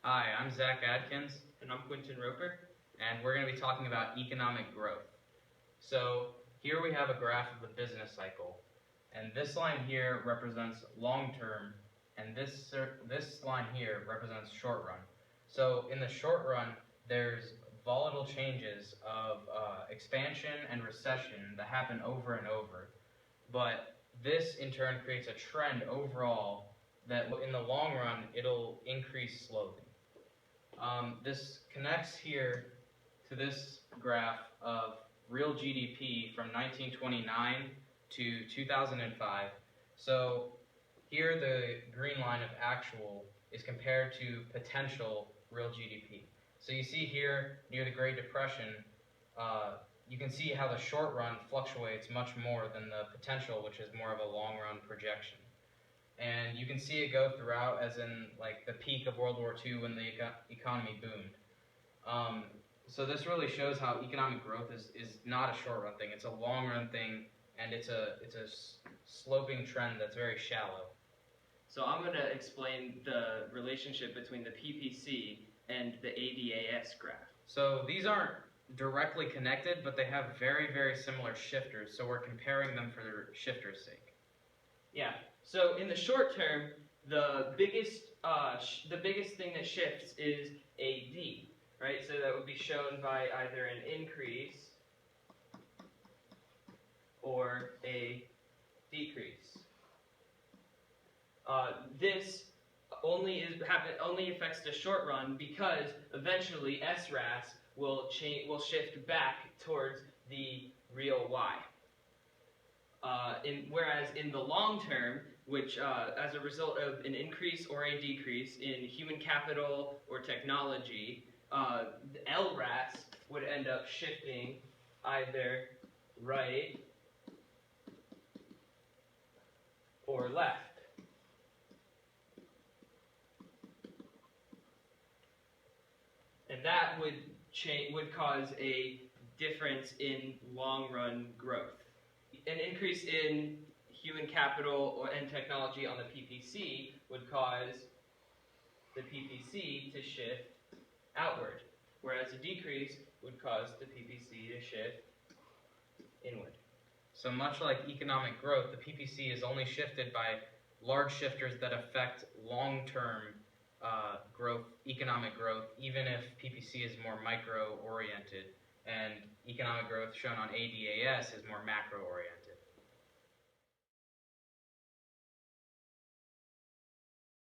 Hi, I'm Zach Adkins, And I'm Quintin Roper. and we're going to be talking about economic growth. So here we have a graph of the business cycle, and this line here represents long term, and this line here represents short run. So in the short run, there's volatile changes of expansion and recession that happen over and over, but this in turn creates a trend overall that in the long run it'll increase slowly. This connects here to this graph of real GDP from 1929 to 2005. So here the green line of actual is compared to potential real GDP. So you see here near the Great Depression, you can see how the short run fluctuates much more than the potential, which is more of a long run projection. And you can see it go throughout, as in like the peak of World War II when the economy boomed. So this really shows how economic growth is not a short run thing; it's a long run thing, and it's a sloping trend that's very shallow. So I'm going to explain the relationship between the PPC and the ADAS graph. So these aren't directly connected, but they have very similar shifters. So we're comparing them for their shifters' sake. Yeah. So in the short term, the biggest thing that shifts is AD, right? So that would be shown by either an increase or a decrease. This only affects the short run because eventually SRAS will shift back towards the real Y. Whereas in the long term, which as a result of an increase or a decrease in human capital or technology, the LRAS would end up shifting either right or left. And that would cause a difference in long-run growth. An increase in human capital and technology on the PPC would cause the PPC to shift outward, whereas a decrease would cause the PPC to shift inward. So much like economic growth, the PPC is only shifted by large shifters that affect long-term growth, economic growth, even if PPC is more micro-oriented and economic growth shown on ADAS is more macro-oriented.